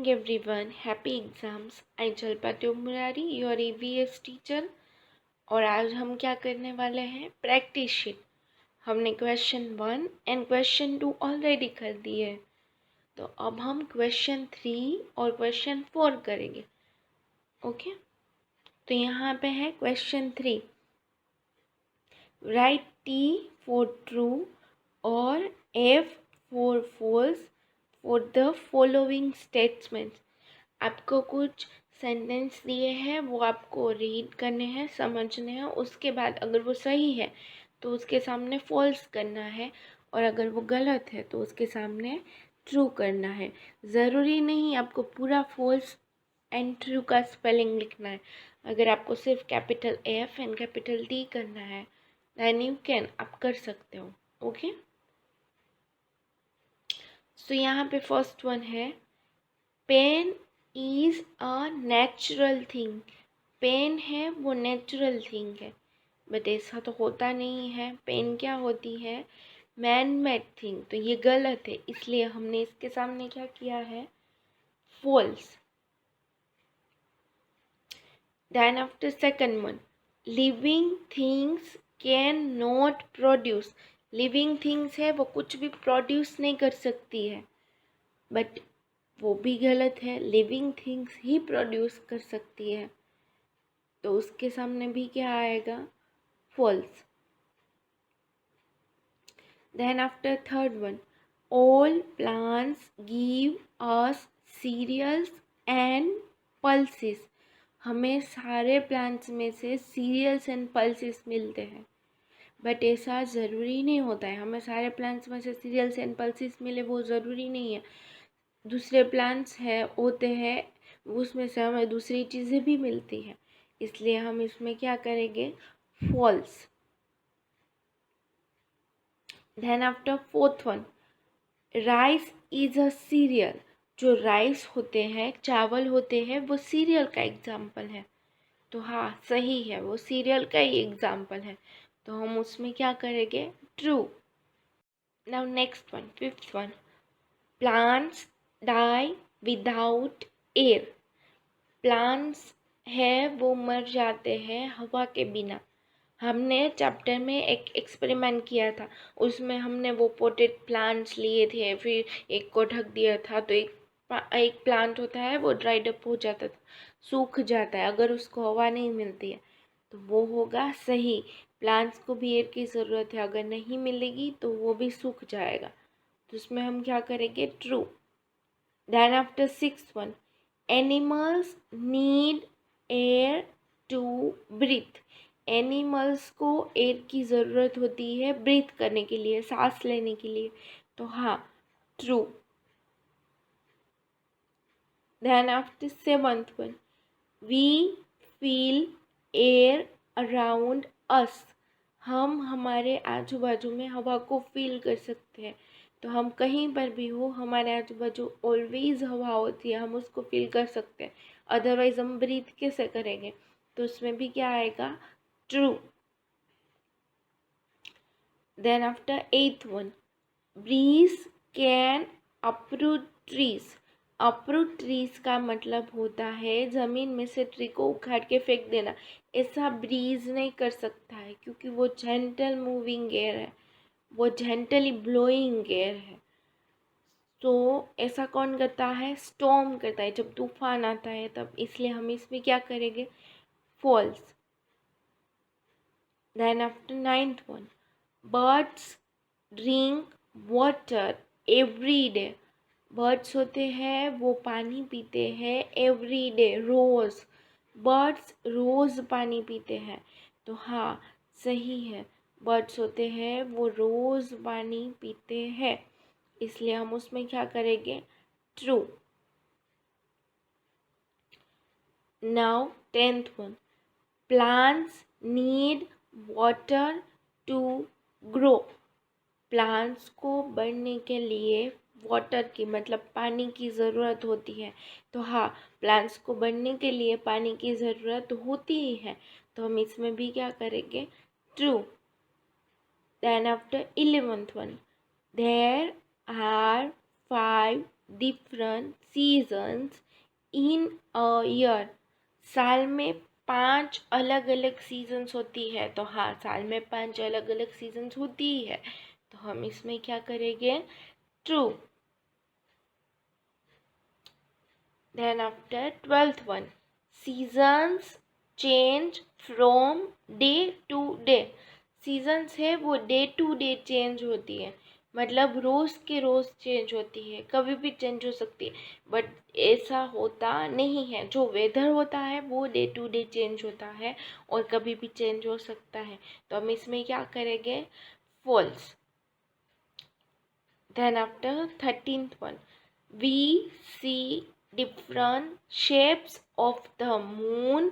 morning everyone. Happy exams. I Jalpati Murari, your EVS teacher. और आज हम क्या करने वाले हैं? Practice sheet. हमने क्वेश्चन 1 एंड क्वेश्चन 2 ऑलरेडी कर दिए, तो अब हम क्वेश्चन 3 और क्वेश्चन 4 करेंगे। ओके, तो यहाँ पे है question 3। Right T for true और F for false for the following statements. आपको कुछ सेंटेंस दिए हैं, वो आपको रीड करने हैं, समझने हैं। उसके बाद अगर वो सही है तो उसके सामने फॉल्स करना है, और अगर वो गलत है तो उसके सामने ट्रू करना है। ज़रूरी नहीं आपको पूरा फॉल्स एंड ट्रू का स्पेलिंग लिखना है। अगर आपको सिर्फ capital F and capital D करना है दैन यू कैन, आप कर सकते हो। ओके, सो यहाँ पे फर्स्ट वन है, pain is a natural thing. Pain है वो नेचुरल थिंग है, बट ऐसा तो होता नहीं है। पेन क्या होती है? Man made thing. तो ये गलत है, इसलिए हमने इसके सामने क्या किया है? False. Then after second one, living things can not produce. Living things है वो कुछ भी प्रोड्यूस नहीं कर सकती है, बट वो भी गलत है। लिविंग थिंग्स ही प्रोड्यूस कर सकती है, तो उसके सामने भी क्या आएगा? False. Then after third one, all plants give us cereals and pulses. हमें सारे प्लांट्स में से सीरियल्स एंड पल्सेस मिलते हैं, बट ऐसा ज़रूरी नहीं होता है हमें सारे प्लांट्स में से सीरियल्स एंड पल्सेस मिले, वो ज़रूरी नहीं है। दूसरे प्लांट्स है होते हैं, उसमें से हमें दूसरी चीज़ें भी मिलती हैं, इसलिए हम इसमें क्या करेंगे? False. Then after fourth one, rice is a cereal. जो राइस होते हैं, चावल होते हैं, वो सीरियल का एग्जाम्पल है। तो हाँ, सही है, वो सीरियल का ही एग्जाम्पल है, तो हम उसमें क्या करेंगे? True. Now next one, fifth one, plants die without air. Plants है वो मर जाते हैं हवा के बिना। हमने चैप्टर में एक एक्सपेरिमेंट किया था, उसमें हमने वो पोटेड प्लांट्स लिए थे, फिर एक को ढक दिया था, तो एक प्लांट होता है वो ड्राइड अप हो जाता था, सूख जाता है अगर उसको हवा नहीं मिलती है, तो वो होगा सही। प्लांट्स को भी एयर की ज़रूरत है, अगर नहीं मिलेगी तो वो भी सूख जाएगा, तो उसमें हम क्या करेंगे? True. Then after six one, animals need air to breathe. Animals को एयर की ज़रूरत होती है ब्रीथ करने के लिए, सांस लेने के लिए, तो हाँ, true. Then after seventh one, we feel air around us. हम हमारे आजू बाजू में हवा को फील कर सकते हैं, तो हम कहीं पर भी हो, हमारे आजू बाजू ऑलवेज हवा होती है, हम उसको फील कर सकते हैं। अदरवाइज हम ब्रीथ कैसे करेंगे? तो उसमें भी क्या आएगा? True. Then after eighth one, breeze can uproot trees. Uproot trees का मतलब होता है ज़मीन में से ट्री को उखाड़ के फेंक देना। ऐसा ब्रीज नहीं कर सकता है, क्योंकि वो जेंटल मूविंग एयर है, वो जेंटली ब्लोइंग एयर है। तो ऐसा कौन करता है? स्टॉर्म करता है, जब तूफान आता है तब, इसलिए हम इसमें क्या करेंगे? False. Then after ninth one, birds drink water every day. Birds होते हैं वो पानी पीते हैं एवरी डे, रोज़। बर्ड्स रोज़ पानी पीते हैं, तो हाँ, सही है, बर्ड्स होते हैं वो रोज़ पानी पीते हैं, इसलिए हम उसमें क्या करेंगे? True. Now tenth one, plants need water to grow. Plants को बढ़ने के लिए वाटर की मतलब पानी की ज़रूरत होती है, तो हाँ, प्लांट्स को बढ़ने के लिए पानी की ज़रूरत होती ही है, तो हम इसमें भी क्या करेंगे? True. Then after 11th one, there are 5 different seasons in a year. साल में 5 अलग अलग सीजन्स होती है। तो हाँ, साल में 5 अलग अलग सीजन्स होती ही है। तो हम इसमें क्या करेंगे? True. Then after 12th one, seasons change from day to day. Seasons है वो डे टू डे चेंज होती है, मतलब रोज़ के रोज़ चेंज होती है, कभी भी चेंज हो सकती है। बट ऐसा होता नहीं है, जो वेदर होता है वो डे टू डे चेंज होता है और कभी भी चेंज हो सकता है। तो हम इसमें क्या करेंगे? False. Then after 13th one, we see different shapes of the moon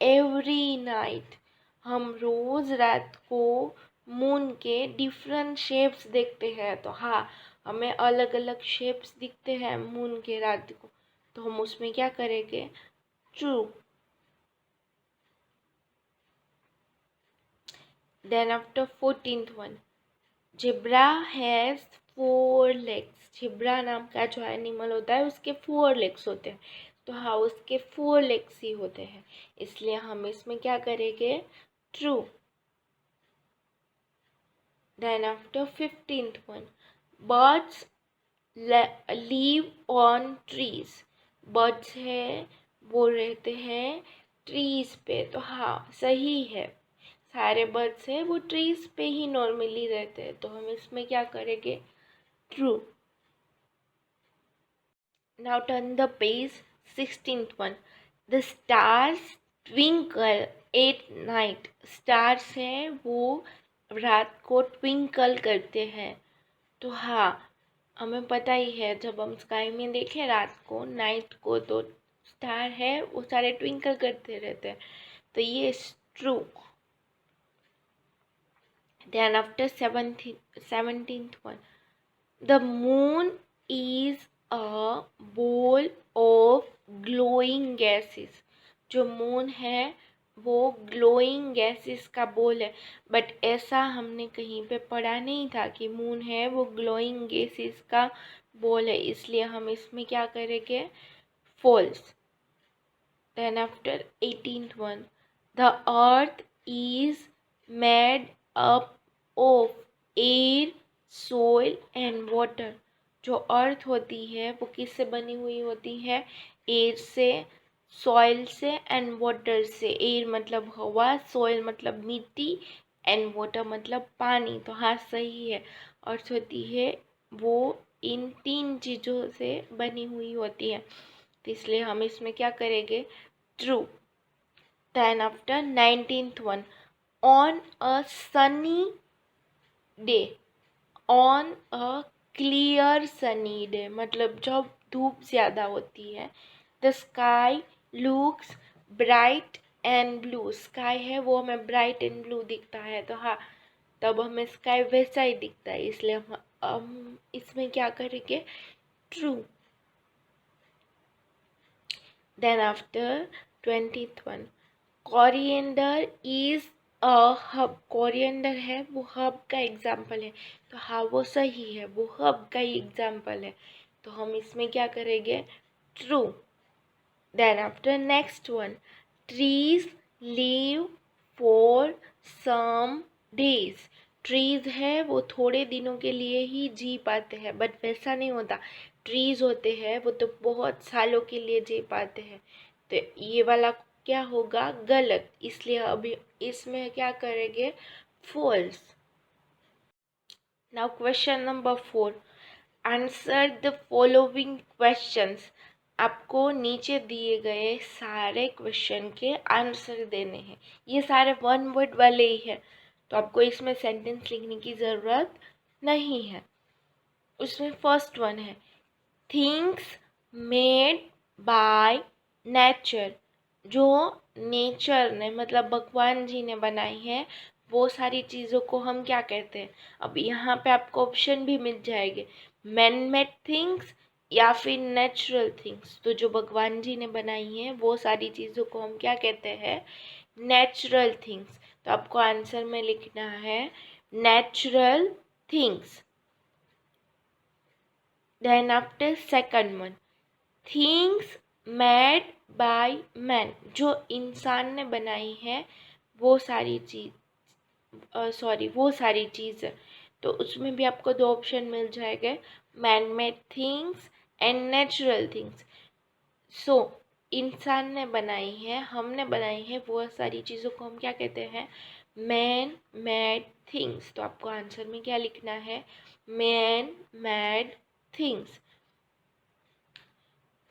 every night. हम रोज़ रात को मून के डिफरेंट शेप्स देखते हैं। तो हाँ, हमें अलग अलग शेप्स दिखते हैं मून के रात को। तो हम उसमें क्या करेंगे? True. Then after 14th one, zebra has 4 legs. Zebra नाम का जो एनिमल होता है उसके 4 लेग्स होते हैं। तो हाँ, उसके 4 लेग्स ही होते हैं, इसलिए हम इसमें क्या करेंगे? True. Then after 15th one, birds live on trees. Birds है वो रहते हैं ट्रीज पे। तो हाँ, सही है, सारे बर्ड्स हैं वो ट्रीज पे ही नॉर्मली रहते हैं। तो हम इसमें क्या करेंगे? True. Now turn the page. 16th one, the stars twinkle at night. Stars हैं वो रात को ट्विंकल करते हैं। तो हाँ, हमें पता ही है, जब हम स्काई में देखें रात को, नाइट को, तो स्टार है वो सारे ट्विंकल करते रहते हैं। तो ये true. Then after 17th one, the moon is a ball of glowing gases. जो मून है वो ग्लोइंग गैसेस का बॉल है। बट ऐसा हमने कहीं पे पढ़ा नहीं था कि मून है वो ग्लोइंग गैसेस का बॉल है, इसलिए हम इसमें क्या करेंगे? False. Then after 18th one, the earth is made up of air soil and water. जो अर्थ होती है वो किससे बनी हुई होती है? एयर से, सॉइल से एंड वाटर से। एयर मतलब हवा, सॉइल मतलब मिट्टी, एंड वाटर मतलब पानी। तो हाँ, सही है, अर्थ होती है वो इन 3 चीज़ों से बनी हुई होती है। तो इसलिए हम इसमें क्या करेंगे? True. Then after 19th one, on a sunny day. On a clear sunny day मतलब जब धूप ज़्यादा होती है। The sky looks bright and blue. Sky है वो हमें ब्राइट एंड ब्लू दिखता है। तो हाँ, तब हमें स्काई वैसा ही दिखता है, इसलिए हम इसमें क्या करेंगे? True. Then after 20th one, coriander is a herb. Coriander है वो हब का एग्जाम्पल है। तो हाँ, वो सही है, वो हब का ही एग्जाम्पल है। तो हम इसमें क्या करेंगे? True. Then after next one, trees live for some days. Trees है वो थोड़े दिनों के लिए ही जी पाते हैं, बट वैसा नहीं होता। ट्रीज होते हैं वो तो बहुत सालों के लिए जी पाते हैं। तो ये वाला क्या होगा? गलत। इसलिए अभी इसमें क्या करेंगे? False. Now question number 4, answer the following questions. आपको नीचे दिए गए सारे क्वेश्चन के आंसर देने हैं। ये सारे 1 वर्ड वाले ही हैं, तो आपको इसमें सेंटेंस लिखने की ज़रूरत नहीं है। उसमें फर्स्ट वन है, थिंग्स मेड बाय नेचर। जो नेचर ने मतलब भगवान जी ने बनाई है वो सारी चीज़ों को हम क्या कहते हैं? अब यहाँ पे आपको ऑप्शन भी मिल जाएंगे, मैन मेड थिंग्स या फिर नेचुरल थिंग्स। तो जो भगवान जी ने बनाई है वो सारी चीज़ों को हम क्या कहते हैं? Natural things. तो आपको आंसर में लिखना है natural things. Then after second one, things made by man, जो इंसान ने बनाई है वो सारी चीज़, वो सारी चीज़ है। तो उसमें भी आपको दो ऑप्शन मिल जाएंगे, man made things and natural things. So इंसान ने बनाई है, हमने बनाई है, वो सारी चीज़ों को हम क्या कहते हैं, मैन मेड थिंग्स। तो आपको आंसर में क्या लिखना है, man made things.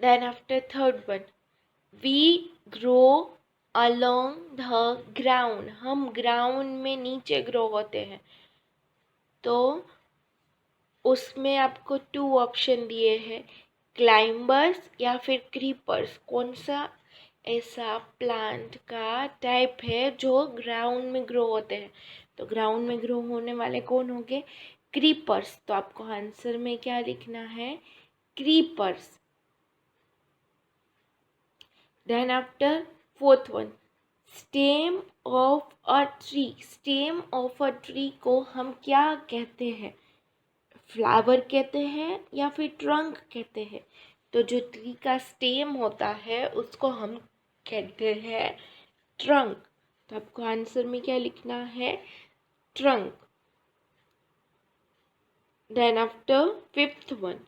Then after third one, we grow along the ground, हम ग्राउंड में नीचे ग्रो होते हैं। तो उसमें आपको टू ऑप्शन दिए हैं, क्लाइंबर्स या फिर क्रीपर्स। कौन सा ऐसा प्लांट का टाइप है जो ग्राउंड में ग्रो होते हैं? तो ग्राउंड में ग्रो होने वाले कौन होंगे, क्रीपर्स। तो आपको आंसर में क्या लिखना है, creepers. Then after fourth one, stem of a tree, stem of a tree को हम क्या कहते हैं, फ्लावर कहते हैं या फिर ट्रंक कहते हैं? तो जो ट्री का स्टेम होता है उसको हम कहते हैं ट्रंक। तो आपको आंसर में क्या लिखना है, trunk. Then after fifth one,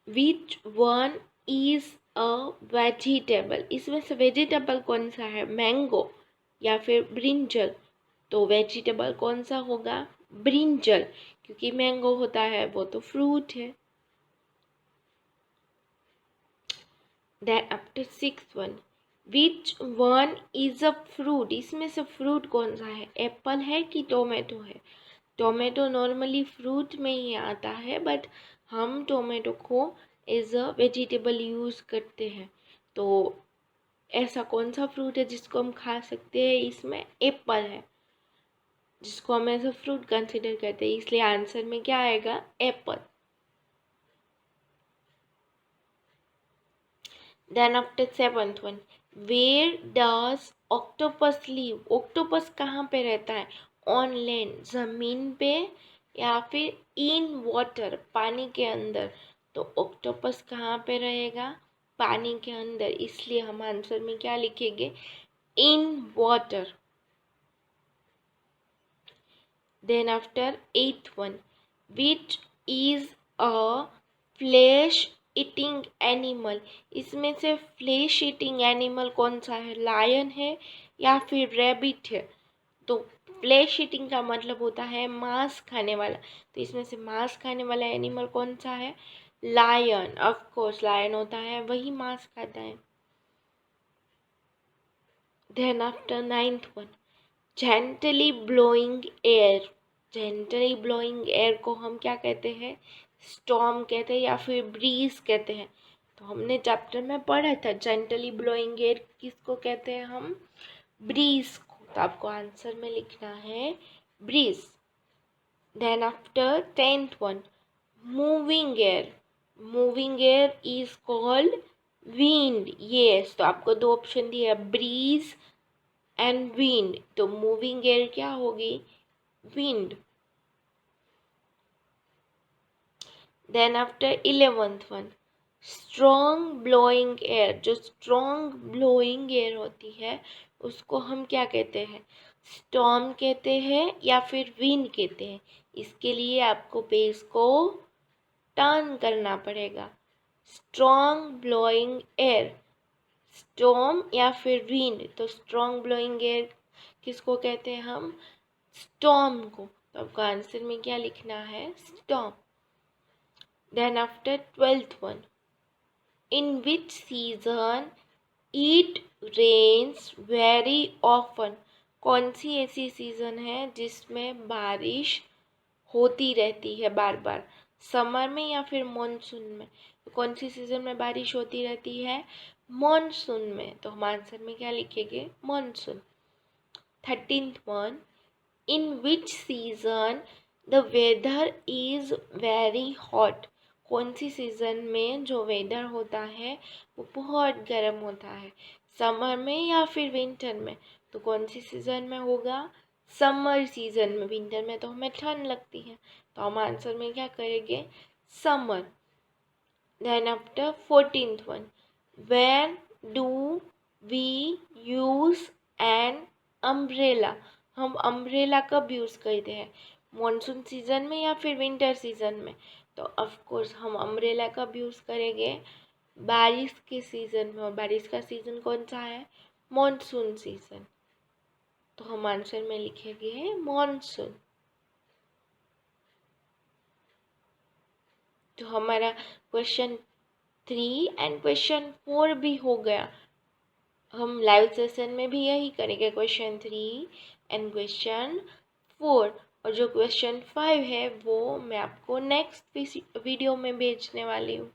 which one is a vegetable, इसमें से वेजिटेबल कौन सा है, मैंगो या फिर ब्रिंजल? तो वेजिटेबल कौन सा होगा, ब्रिंजल, क्योंकि मैंगो होता है वो तो फ्रूट है। Then after six one, which one is a fruit, इसमें से फ्रूट कौन सा है, एप्पल है कि टोमेटो है? टोमेटो नॉर्मली फ्रूट में ही आता है, बट हम टोमेटो को एज अ वेजिटेबल यूज़ करते हैं। तो ऐसा कौन सा फ्रूट है जिसको हम खा सकते हैं, इसमें एप्पल है जिसको हम एज अ फ्रूट कंसिडर करते हैं, इसलिए आंसर में क्या आएगा, apple. Then after seventh one, where does octopus live, octopus कहाँ पे रहता है, ऑन लैंड, जमीन पे, या फिर इन वाटर, पानी के अंदर? तो ऑक्टोपस कहाँ पे रहेगा, पानी के अंदर, इसलिए हम आंसर में क्या लिखेंगे, in water. Then after eight one, which is a flesh eating animal, इसमें से फ्लैश ईटिंग एनिमल कौन सा है, लायन है या फिर रैबिट है? तो फ्लैश ईटिंग का मतलब होता है मांस खाने वाला, तो इसमें से मांस खाने वाला एनिमल कौन सा है, लायन। ऑफ कोर्स लायन होता है वही मांस खाता है। Then after ninth one, gently blowing air, gently blowing air को हम क्या कहते हैं, स्टॉर्म कहते हैं या फिर ब्रीज कहते हैं? तो हमने चैप्टर में पढ़ा था जेंटली ब्लोइंग एयर किसको कहते हैं हम, ब्रीज को। तो आपको आंसर में लिखना है breeze. Then after tenth one, moving air, moving air is called wind, yes. तो आपको दो ऑप्शन दिए, ब्रीज एंड विंड। तो मूविंग एयर क्या होगी, wind. Then after 11th one, strong blowing air, जो स्ट्रॉन्ग ब्लोइंग एयर होती है उसको हम क्या कहते हैं, स्टॉर्म कहते हैं या फिर विंड कहते हैं? इसके लिए आपको पेज को टर्न करना पड़ेगा। स्ट्रॉन्ग ब्लोइंग एयर, स्टॉर्म या फिर विंड? तो स्ट्रॉन्ग ब्लोइंग एयर किसको कहते हैं हम, स्टॉर्म को। तो आपको आंसर में क्या लिखना है, storm. Then after 12th one, in which season it rains very often, कौन सी ऐसी सीज़न है जिसमें बारिश होती रहती है बार बार, समर में या फिर मॉनसून में? तो कौन सी सीज़न में बारिश होती रहती है, मॉनसून में। तो हम आंसर में क्या लिखेंगे, monsoon. 13th one, in which season the weather is very hot, कौन सी सीज़न में जो वेदर होता है वो बहुत गर्म होता है, समर में या फिर विंटर में? तो कौन सी सीज़न में होगा, समर सीज़न में। विंटर में तो हमें ठंड लगती है, तो हम आंसर में क्या करेंगे, summer. Then after 14th one, where do we use an umbrella? हम अम्ब्रेला कब यूज़ करते हैं, मॉनसून सीजन में या फिर विंटर सीजन में? तो ऑफ कोर्स हम अम्ब्रेला कब यूज़ करेंगे, बारिश के सीजन में। और बारिश का सीजन कौन सा है, मॉनसून सीजन। तो हम आंसर में लिखेंगे मॉनसून। तो हमारा क्वेश्चन 3 एंड क्वेश्चन 4 भी हो गया। हम लाइव सेशन में भी यही करेंगे, क्वेश्चन 3 एंड क्वेश्चन 4। और जो क्वेश्चन 5 है वो मैं आपको नेक्स्ट वीडियो में भेजने वाली हूँ।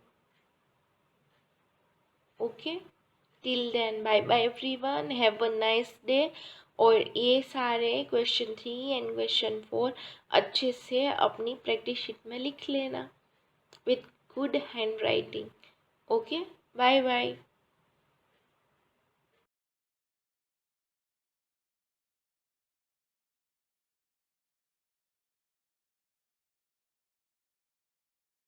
Okay, till then bye bye everyone, have a nice day. और ये सारे क्वेश्चन 3 एंड क्वेश्चन 4 अच्छे से अपनी प्रैक्टिस शीट में लिख लेना with good handwriting. Okay, bye bye.